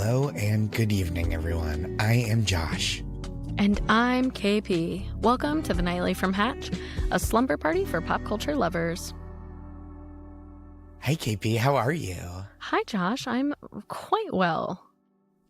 Hello and good evening, everyone. I am Josh. And I'm KP. Welcome to the Nightly from Hatch, a slumber party for pop culture lovers. Hi, KP. How are you? Hi, Josh. I'm quite well.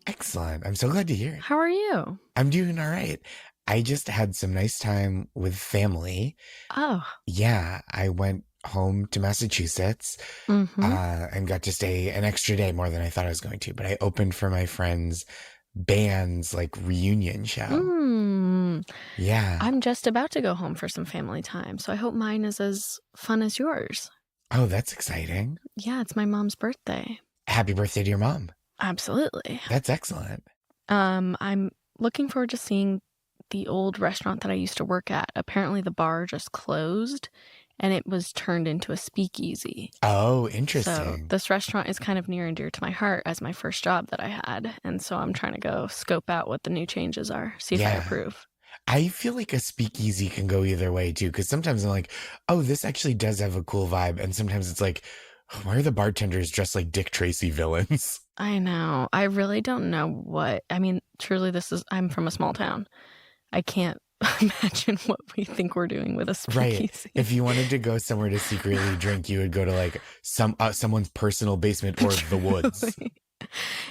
Excellent. I'm so glad to hear it. How are you? I'm doing all right. I just had some nice time with family. Oh. Yeah, I went home to Massachusetts and got to stay an extra day more than I thought I was going to. But I opened for my friend's band's reunion show. Yeah. I'm just about to go home for some family time, so I hope mine is as fun as yours. Oh, that's exciting. Yeah, it's my mom's birthday. Happy birthday to your mom. Absolutely. That's excellent. I'm looking forward to seeing the old restaurant that I used to work at. Apparently the bar just closed and it was turned into a speakeasy. Oh, interesting. So this restaurant is kind of near and dear to my heart as my first job that I had. And so I'm trying to go scope out what the new changes are, see if I approve. I feel like a speakeasy can go either way too, because sometimes I'm like, oh, this actually does have a cool vibe. And sometimes it's like, why are the bartenders dressed like Dick Tracy villains? I know. I really don't know what. I mean, truly, I'm from a small town. I can't imagine what we think we're doing with a speakeasy. Right. If you wanted to go somewhere to secretly drink, you would go to someone's personal basement or the woods.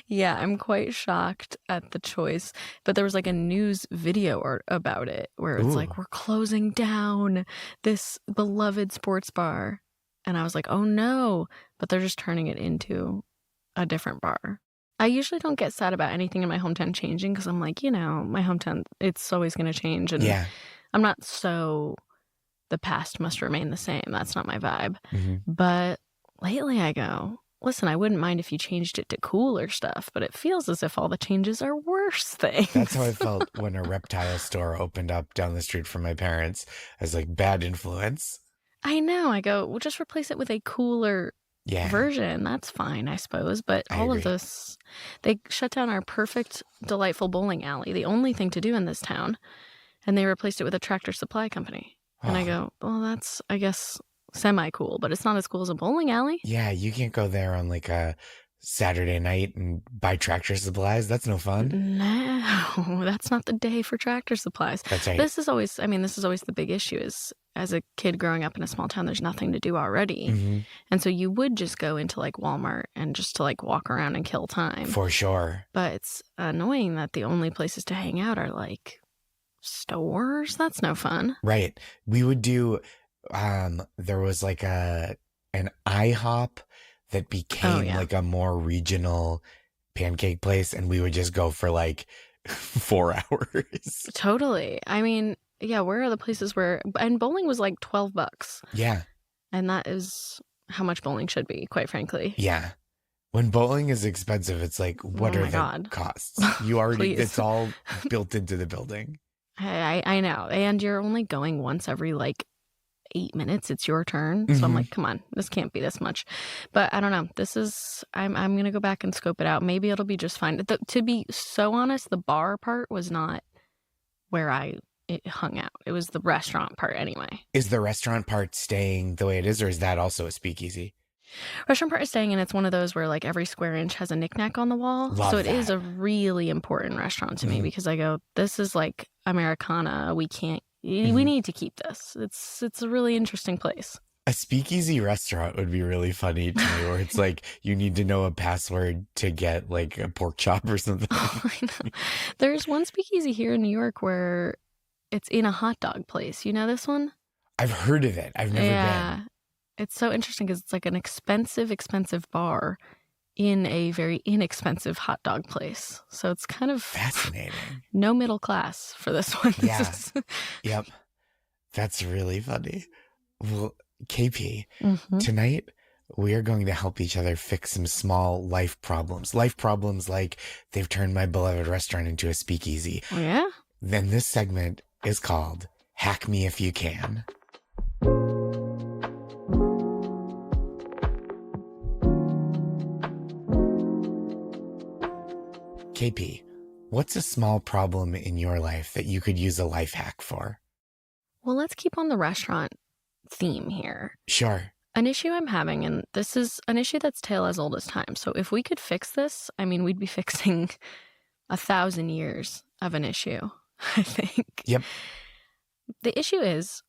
Yeah, I'm quite shocked at the choice. But there was a news video about it where it's we're closing down this beloved sports bar. And I was like, oh no. But they're just turning it into a different bar. I usually don't get sad about anything in my hometown changing because I'm like, my hometown, it's always going to change. And I'm not the past must remain the same. That's not my vibe. But lately I go, listen, I wouldn't mind if you changed it to cooler stuff, but it feels as if all the changes are worse things. That's how I felt when a reptile store opened up down the street from my parents as bad influence. I know. I go, well, just replace it with a cooler version. That's fine, I suppose. But all of this, they shut down our perfect, delightful bowling alley, the only thing to do in this town, and they replaced it with a Tractor Supply company. And I go, well, that's, I guess, semi-cool, but it's not as cool as a bowling alley. Yeah, you can't go there on a Saturday night and buy Tractor Supplies. That's no fun. No, that's not the day for Tractor Supplies. That's right. This is always the big issue is as a kid growing up in a small town, there's nothing to do already. And so you would just go into Walmart and just to walk around and kill time. For sure. But it's annoying that the only places to hang out are stores. That's no fun. Right. We would do, there was an IHOP that became a more regional pancake place, and we would just go for 4 hours. Totally. I mean, yeah, where are the places and bowling was $12. Yeah. And that is how much bowling should be, quite frankly. Yeah. When bowling is expensive, it's what are the costs? You already, it's all built into the building. I know. And you're only going once every 8 minutes. It's your turn. So I'm come on, this can't be this much. But I don't know. I'm going to go back and scope it out. Maybe it'll be just fine. To be so honest, the bar part was not where it hung out. It was the restaurant part anyway. Is the restaurant part staying the way it is, or is that also a speakeasy? Restaurant part is staying, and it's one of those where every square inch has a knickknack on the wall. Love so it that. is a really important restaurant to me because I go, this is Americana. We can't, we need to keep this. It's a really interesting place. A speakeasy restaurant would be really funny to me, where it's you need to know a password to get a pork chop or something. Oh, I know. There's one speakeasy here in New York where it's in a hot dog place. You know this one? I've heard of it. I've never been. It's so interesting because it's an expensive bar in a very inexpensive hot dog place. So it's kind of fascinating. No middle class for this one. Yeah. Yep. That's really funny. Well, KP, tonight we are going to help each other fix some small life problems. Life problems like they've turned my beloved restaurant into a speakeasy. Oh, yeah? Then this segment is called Hack Me If You Can. KP, what's a small problem in your life that you could use a life hack for? Well, let's keep on the restaurant theme here. Sure. An issue I'm having, and this is an issue that's tale as old as time. So if we could fix this, I mean, we'd be fixing 1,000 years of an issue, I think. Yep. The issue is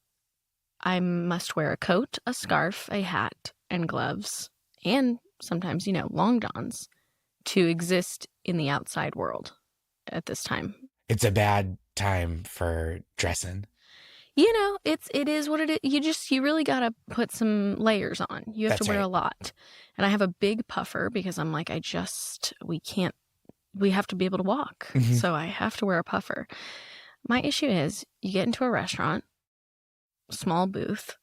I must wear a coat, a scarf, a hat, and gloves, and sometimes, long johns to exist in the outside world at this time. It's a bad time for dressing. It is what it is. You really gotta put some layers on. You have That's to wear right. a lot. And I have a big puffer because I'm like, we have to be able to walk. Mhm. So I have to wear a puffer. My issue is you get into a restaurant, small booth.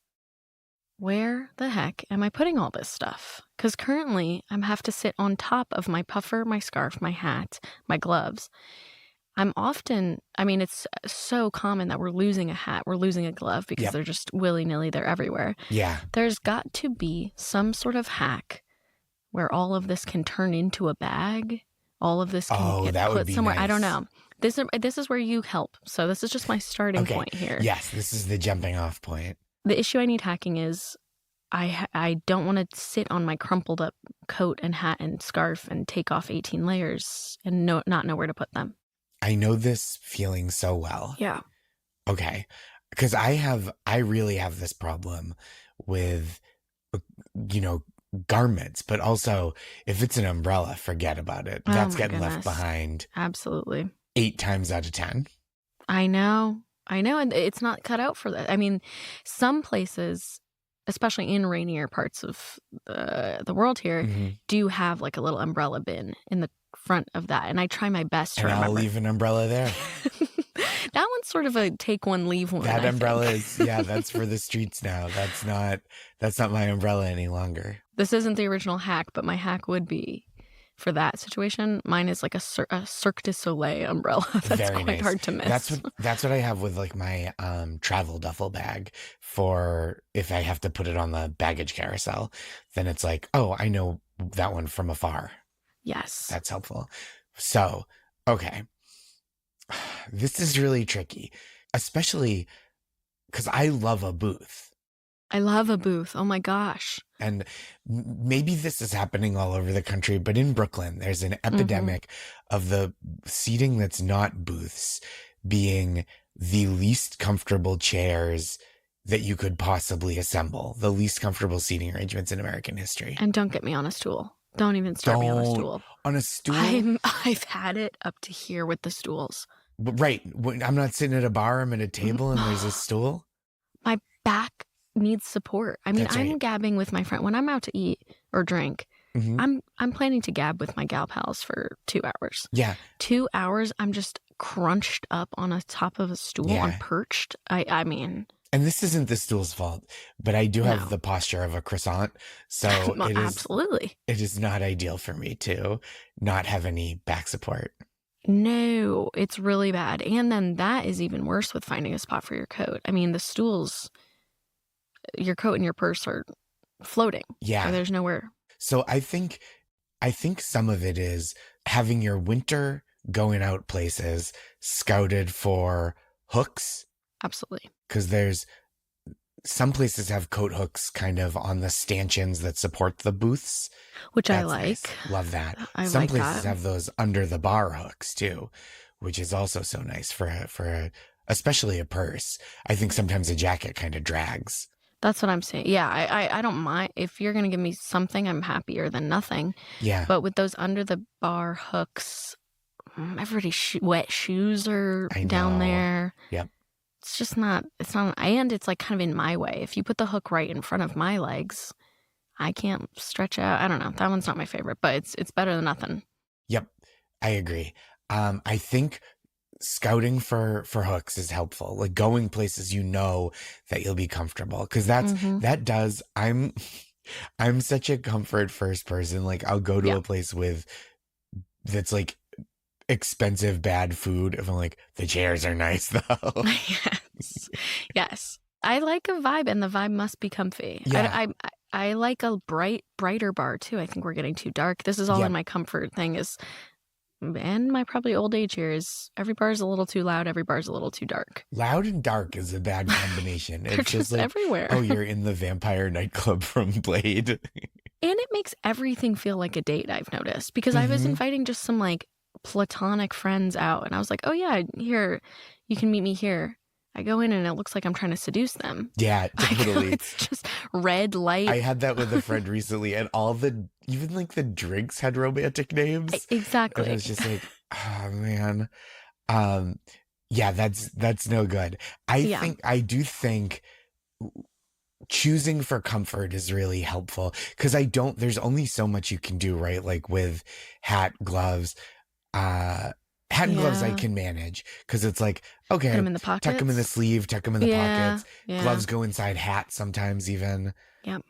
Where the heck am I putting all this stuff? Because currently I have to sit on top of my puffer, my scarf, my hat, my gloves. It's so common that we're losing a hat, we're losing a glove because Yep. they're just willy-nilly, they're everywhere. Yeah. There's got to be some sort of hack where all of this can turn into a bag. All of this can get that would put be somewhere. nice. I don't know. This is where you help. So this is just my starting point here. Yes, this is the jumping off point. The issue I need hacking is I don't want to sit on my crumpled up coat and hat and scarf and take off 18 layers and not know where to put them. I know this feeling so well. Yeah. Okay. Because I really have this problem with, garments, but also if it's an umbrella, forget about it. That's getting left behind. Absolutely. 8 times out of 10. I know. And it's not cut out for that. I mean, some places, especially in rainier parts of the world here, do have like a little umbrella bin in the front of that. And I try my best to remember. I'll leave an umbrella there. That one's sort of a take one, leave one. That umbrella is, that's for the streets now. That's not my umbrella any longer. This isn't the original hack, but my hack would be for that situation. Mine is like a Cirque du Soleil umbrella. That's Very quite nice. hard to miss. That's what I have with like my travel duffel bag for if I have to put it on the baggage carousel. Then it's like, oh, I know that one from afar. Yes. That's helpful. So, okay. This is really tricky, especially because I love a booth. I love a booth. Oh my gosh. And maybe this is happening all over the country, but in Brooklyn, there's an epidemic of the seating that's not booths being the least comfortable chairs that you could possibly assemble, the least comfortable seating arrangements in American history. And don't get me on a stool. Don't even start me on a stool. On a stool? I've had it up to here with the stools. But right. I'm not sitting at a bar, I'm at a table and there's a stool. My back needs support. I mean, That's right. I'm gabbing with my friend when I'm out to eat or drink. I'm planning to gab with my gal pals for 2 hours. Yeah. 2 hours, I'm just crunched up on a top of a stool on perched. I mean. And this isn't the stool's fault, but I do have the posture of a croissant. So Absolutely. It is not ideal for me to not have any back support. No, it's really bad. And then that is even worse with finding a spot for your coat. I mean, the stools, your coat and your purse are floating. Yeah. So there's nowhere. So I think some of it is having your winter going out places scouted for hooks. Absolutely. Because there's some places have coat hooks kind of on the stanchions that support the booths. Which That's I like. Nice. Love that. Some places have those under the bar hooks too, which is also so nice for especially a purse. I think sometimes a jacket kind of drags. That's what I'm saying. Yeah, I don't mind. If you're going to give me something, I'm happier than nothing. Yeah. But with those under the bar hooks, everybody's wet shoes are down there. Yep. It's just not, and it's like kind of in my way. If you put the hook right in front of my legs, I can't stretch out. I don't know. That one's not my favorite, but it's better than nothing. Yep. I agree. I think scouting for hooks is helpful. Like going places that you'll be comfortable. Cause that does, I'm such a comfort first person. Like I'll go to a place that's like expensive bad food if I'm like, the chairs are nice though. Yes. I like a vibe and the vibe must be comfy. Yeah. I like a brighter bar too. I think we're getting too dark. This is all in my comfort thing is and my probably old age here is every bar is a little too loud, every bar is a little too dark. Loud and dark is a bad combination. They're It's just like, everywhere. oh, you're in the vampire nightclub from Blade. And it makes everything feel like a date, I've noticed. Because I was inviting just some like platonic friends out, and I was like, oh yeah, here, you can meet me here. I go in and it looks like I'm trying to seduce them. Yeah, totally. It's just red light. I had that with a friend recently, and even like the drinks had romantic names. Exactly. And I was just like, oh man. Yeah, that's no good. I do think choosing for comfort is really helpful, because there's only so much you can do, right? Like with hat, gloves, hat and gloves I can manage, because it's like, okay, put them in the pockets. Tuck them in the sleeve, tuck them in the pockets. Gloves go inside hats sometimes even. Yep.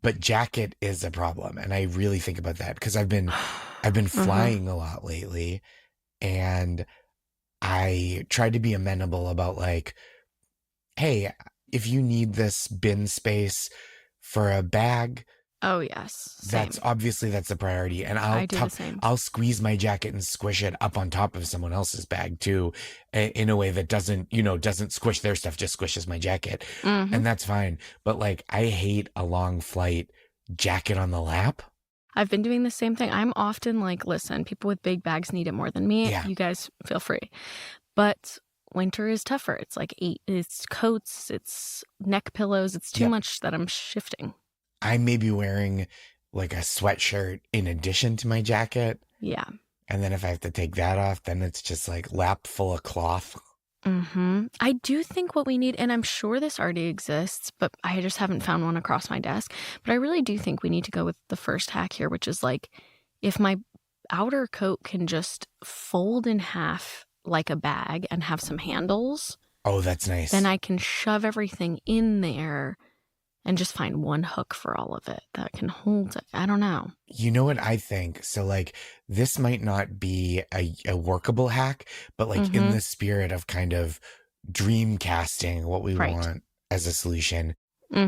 But jacket is a problem, and I really think about that, because I've been flying a lot lately, and I try to be amenable about like, hey, if you need this bin space for a bag, oh yes, same. That's the priority. And I'll squeeze my jacket and squish it up on top of someone else's bag too, in a way that doesn't squish their stuff, just squishes my jacket. And that's fine. But like, I hate a long flight jacket on the lap. I've been doing the same thing. I'm often like, listen, people with big bags need it more than me. Yeah. You guys feel free. But winter is tougher. It's like it's coats, it's neck pillows. It's too much that I'm shifting. I may be wearing like a sweatshirt in addition to my jacket. Yeah. And then if I have to take that off, then it's just like lap full of cloth. I do think what we need, and I'm sure this already exists, but I just haven't found one across my desk. But I really do think we need to go with the first hack here, which is like, if my outer coat can just fold in half like a bag and have some handles. Oh, that's nice. Then I can shove everything in there and just find one hook for all of it that can hold it. I don't know. You know what I think? So like, this might not be a workable hack, but like in the spirit of kind of dream casting what we want as a solution,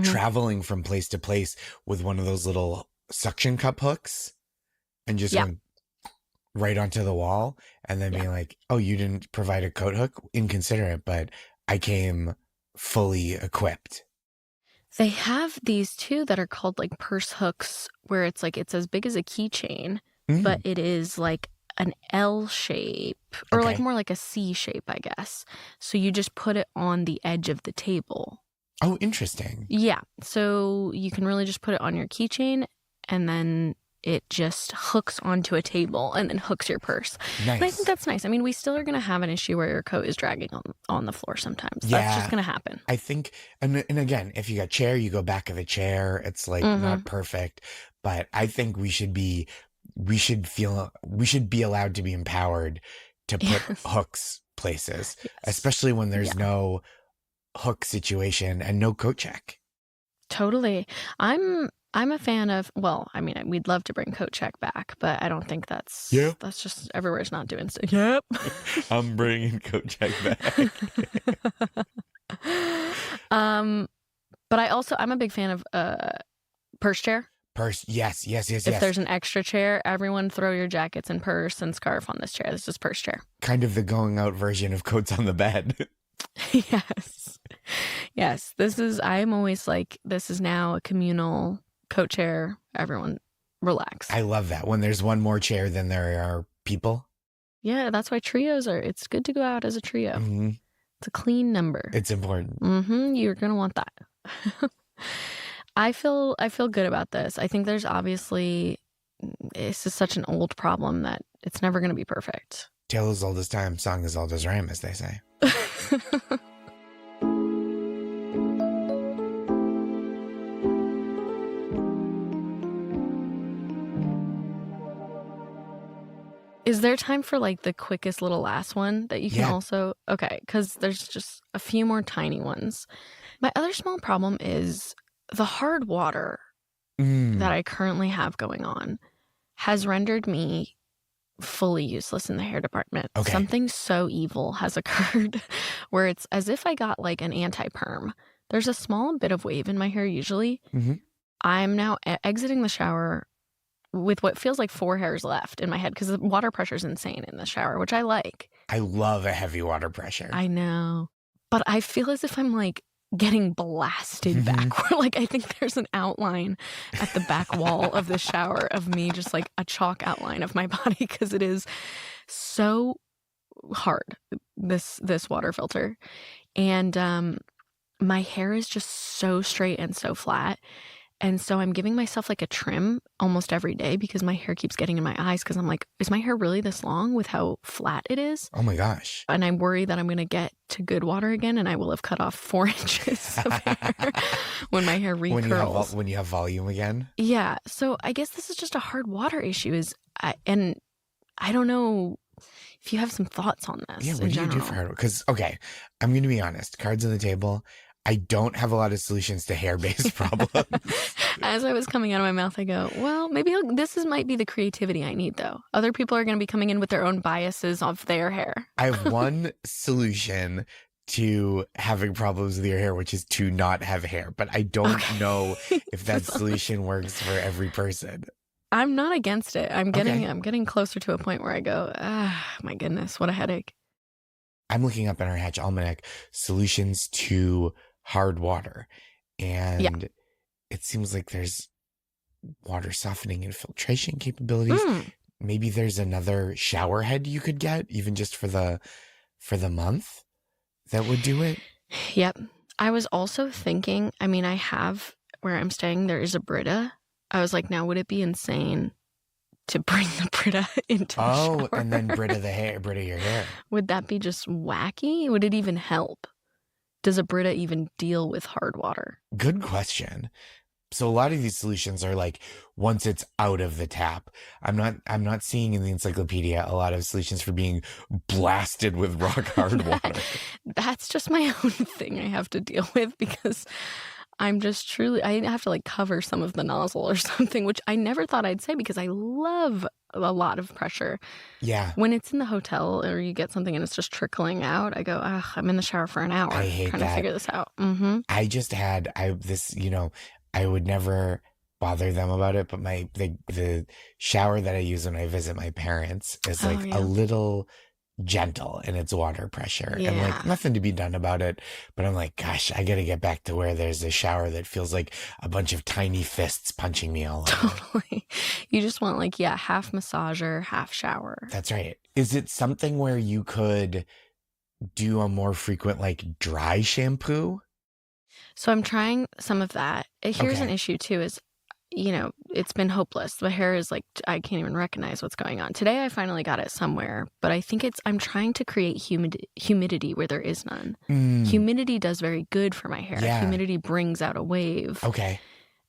traveling from place to place with one of those little suction cup hooks and just going right onto the wall, and then being like, oh, you didn't provide a coat hook? Inconsiderate, but I came fully equipped. They have these too that are called like purse hooks, where it's like, it's as big as a keychain, but it is like an L shape, or like more like a C shape, I guess. So you just put it on the edge of the table. Oh, interesting. Yeah. So you can really just put it on your keychain, and then it just hooks onto a table and then hooks your purse. Nice. And I think that's nice. I mean, we still are going to have an issue where your coat is dragging on the floor sometimes. Yeah, that's just going to happen. I think, and again, if you got chair, you go back of the chair. It's like not perfect, but I think we should be allowed to be empowered to put hooks places, especially when there's no hook situation and no coat check. Totally. I'm a fan of, well, I mean, we'd love to bring coat check back, but I don't think that's just, everywhere's not doing so. Yep. I'm bringing coat check back. But I'm a big fan of purse chair. Purse, yes. If there's an extra chair, everyone throw your jackets and purse and scarf on this chair. This is purse chair. Kind of the going out version of coats on the bed. Yes. I'm always like, this is now a communal coat chair. Everyone relax. I love that. When there's one more chair than there are people. Yeah, that's why it's good to go out as a trio. It's a clean number. It's important. You're going to want that. I feel good about this. I think there's obviously, this is such an old problem that it's never going to be perfect. Tale as old as time, song as old as rhyme, as they say. Is there time for like the quickest little last one that you can also... Okay, because there's just a few more tiny ones. My other small problem is the hard water that I currently have going on has rendered me fully useless in the hair department. Okay. Something so evil has occurred where it's as if I got like an anti-perm. There's a small bit of wave in my hair usually. I'm now exiting the shower with what feels like 4 hairs left in my head because the water pressure is insane in the shower, which I like. I love a heavy water pressure. I know. But I feel as if I'm like getting blasted backward. Like I think there's an outline at the back wall of the shower of me, just like a chalk outline of my body because it is so hard, this water filter. And my hair is just so straight and so flat. And so I'm giving myself like a trim almost every day because my hair keeps getting in my eyes because I'm like, is my hair really this long with how flat it is? Oh my gosh. And I worry that I'm going to get to good water again and I will have cut off 4 inches of hair when my hair recurls. When you have volume again? Yeah. So I guess this is just a hard water issue and I don't know if you have some thoughts on this. Yeah, what do you do for hard? Because, okay, I'm going to be honest. Cards on the table. I don't have a lot of solutions to hair-based problems. As I was coming out of my mouth, I go, well, maybe might be the creativity I need, though. Other people are going to be coming in with their own biases of their hair. I have one solution to having problems with your hair, which is to not have hair. But I don't know if that solution works for every person. I'm not against it. I'm getting closer to a point where I go, my goodness, what a headache. I'm looking up in our Hatch Almanac solutions to hard water. And it seems like there's water softening and filtration capabilities. Maybe there's another shower head you could get, even just for the month, that would do it. Yep. I was also thinking, I mean, I have where I'm staying, there is a Brita. I was like, now would it be insane to bring the Brita into the shower? And then Brita your hair. Would that be just wacky? Would it even help? Does a Brita even deal with hard water? Good question. So a lot of these solutions are like once it's out of the tap. I'm not seeing in the encyclopedia a lot of solutions for being blasted with rock hard water. That's just my own thing I have to deal with because I'm just I have to like cover some of the nozzle or something, which I never thought I'd say because I love a lot of pressure. Yeah. When it's in the hotel or you get something and it's just trickling out, I go, I'm in the shower for an hour. I hate trying to figure this out. Mm-hmm. I would never bother them about it, but the shower that I use when I visit my parents is like a little gentle in its water pressure and like nothing to be done about it. But I'm like, gosh, I got to get back to where there's a shower that feels like a bunch of tiny fists punching me all over. Totally. You just want like, half massager, half shower. That's right. Is it something where you could do a more frequent like dry shampoo? So I'm trying some of that. Here's an issue too is, it's been hopeless. My hair is like, I can't even recognize what's going on. Today I finally got it somewhere, but I think I'm trying to create humidity where there is none. Humidity does very good for my hair. Yeah. Humidity brings out a wave. Okay.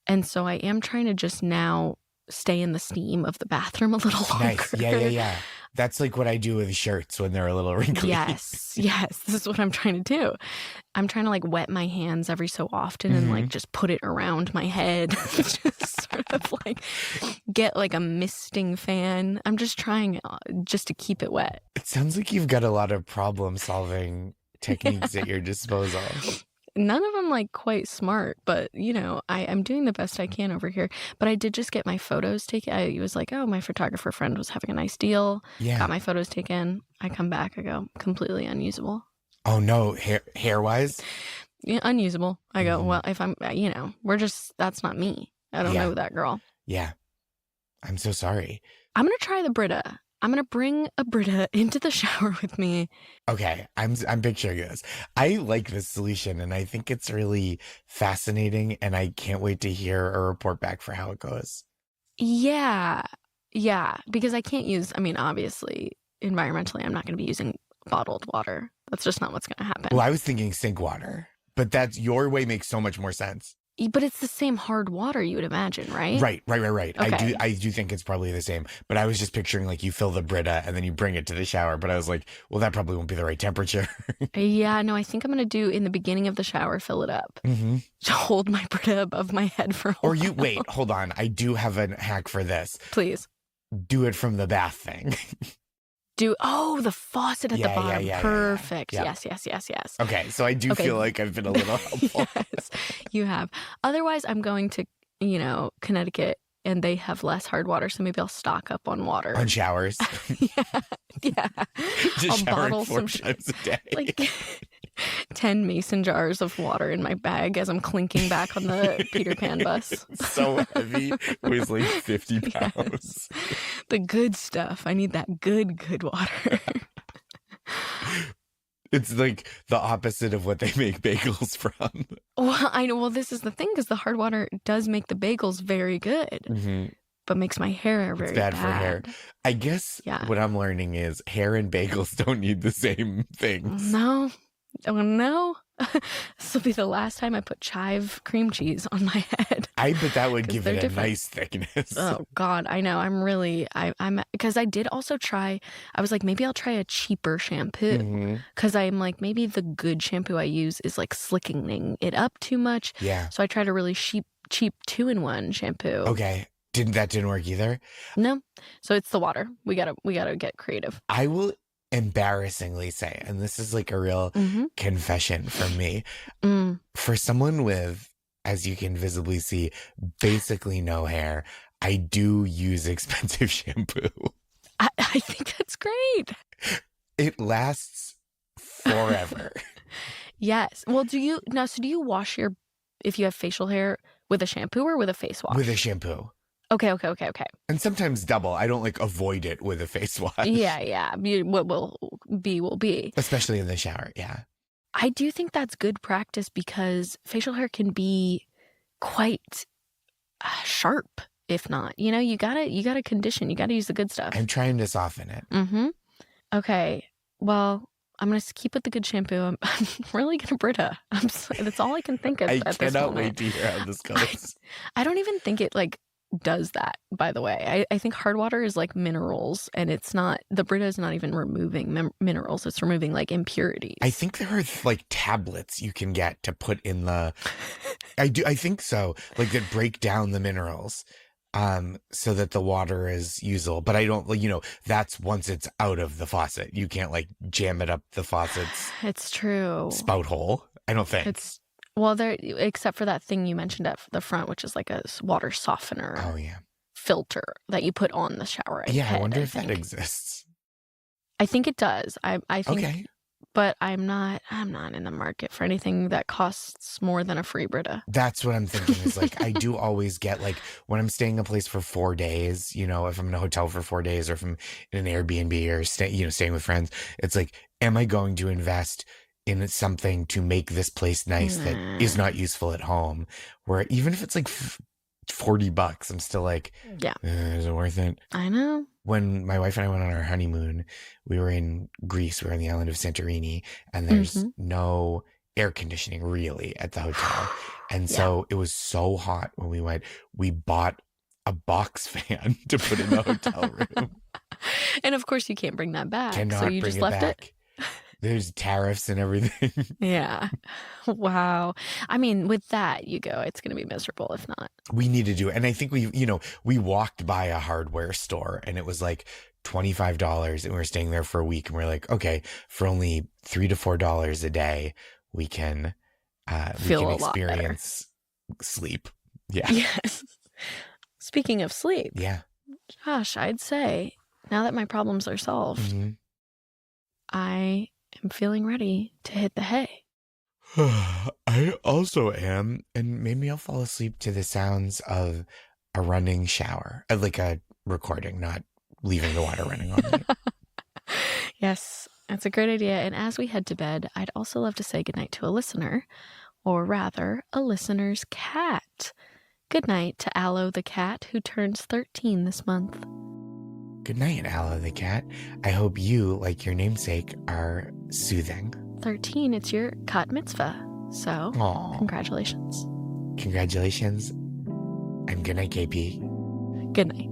And so I am trying to just now stay in the steam of the bathroom a little longer. Nice. Yeah. That's like what I do with shirts when they're a little wrinkly. Yes. This is what I'm trying to do. I'm trying to like wet my hands every so often and like just put it around my head. Just sort of like get like a misting fan. I'm just trying just to keep it wet. It sounds like you've got a lot of problem solving techniques at your disposal. None of them like quite smart, but I'm doing the best I can over here. But I did just get my photos taken. I was like, my photographer friend was having a nice deal. Yeah. Got my photos taken. I come back, I go, completely unusable. Oh no, hair wise? Yeah, unusable. I go, well, if I'm, that's not me. I don't know that girl. Yeah. I'm so sorry. I'm going to try the Brita. I'm going to bring a Brita into the shower with me. Okay, I'm picturing this. I like this solution, and I think it's really fascinating, and I can't wait to hear a report back for how it goes. Yeah, because I can't use, obviously, environmentally, I'm not going to be using bottled water. That's just not what's going to happen. Well, I was thinking sink water, but your way makes so much more sense. But it's the same hard water you would imagine, right? Right. Okay. I do think it's probably the same, but I was just picturing like you fill the Brita and then you bring it to the shower. But I was like, well, that probably won't be the right temperature. Yeah, no, I think I'm going to do in the beginning of the shower, fill it up. To hold my Brita above my head for a while. Or wait, hold on. I do have a hack for this. Please. Do it from the bath thing. The faucet at the bottom. Yeah, Perfect. Yeah. Yes. Okay, so I do feel like I've been a little helpful. Yes, you have. Otherwise, I'm going to, Connecticut and they have less hard water, so maybe I'll stock up on water. On showers. Yeah. Just I'll showering bottle 4 some times a day. like 10 mason jars of water in my bag as I'm clinking back on the Peter Pan bus. It's so heavy. It weighs like 50 pounds. Yes. The good stuff. I need that good water. It's like the opposite of what they make bagels from. Well, I know. Well, this is the thing, because the hard water does make the bagels very good, but makes my hair very bad. It's bad for hair. I guess what I'm learning is hair and bagels don't need the same things. No. Oh, no. This will be the last time I put chive cream cheese on my head. I bet that would give it a nice thickness. Oh, God. I know. I'm because I did also try, I was like, maybe I'll try a cheaper shampoo. Because I'm like, maybe the good shampoo I use is like slicking it up too much. Yeah. So I tried a really cheap 2-in-1 shampoo. Okay. That didn't work either? No. So it's the water. We gotta get creative. I will embarrassingly say, and this is like a real confession from me, for someone with, as you can visibly see, basically no hair, I do use expensive shampoo. I think that's great. It lasts forever. Yes. Well, do you wash if you have facial hair with a shampoo or with a face wash? With a shampoo. Okay. And sometimes double. I don't like avoid it with a face wash. Yeah. What will be. Especially in the shower, yeah. I do think that's good practice, because facial hair can be quite sharp, if not. You know, you gotta condition. You gotta use the good stuff. I'm trying to soften it. Okay. Well, I'm going to keep with the good shampoo. I'm really going to Brita. That's all I can think of at this moment. I cannot wait to hear how this goes. I don't even think it like does that, by the way. I think hard water is like minerals, and it's not, the Brita is not even removing minerals. It's removing like impurities. I think there are like tablets you can get to put in the, I think so, like that break down the minerals so that the water is usable. But I don't, that's once it's out of the faucet. You can't like jam it up the faucet's it's true spout hole, I don't think. Well, there, except for that thing you mentioned at the front, which is like a water softener. Oh, yeah. Filter that you put on the shower head. I wonder if that exists. I think it does. I think. Okay. But I'm not in the market for anything that costs more than a free Brita. That's what I'm thinking, is like, I do always get, like, when I'm staying in a place for 4 days, if I'm in a hotel for 4 days, or if I'm in an Airbnb or staying with friends, it's like, am I going to invest in something to make this place nice that is not useful at home? Where even if it's like $40, I'm still like, is it worth it? I know. When my wife and I went on our honeymoon, we were in Greece. We were on the island of Santorini, and there's no air conditioning really at the hotel. And so it was so hot when we went. We bought a box fan to put in the hotel room. And of course, you can't bring that back. Cannot so you bring just it left back. it. There's tariffs and everything. Yeah. Wow. I mean, with that, it's going to be miserable if not. We need to do it. And I think we walked by a hardware store, and it was like $25, and we were staying there for a week, and we're like, okay, for only $3 to $4 a day, we can experience sleep. Yeah. Yes. Speaking of sleep. Yeah. Gosh, I'd say now that my problems are solved, I am feeling ready to hit the hay. I also am, and maybe I'll fall asleep to the sounds of a running shower, like a recording, not leaving the water running on me. Yes, that's a great idea. And as we head to bed, I'd also love to say goodnight to a listener, or rather, a listener's cat. Good night to Aloe the cat, who turns 13 this month. Good night, Aloe the cat. I hope you, like your namesake, are soothing. 13, it's your cat mitzvah. So, congratulations. Congratulations. And good night, KP. Good night.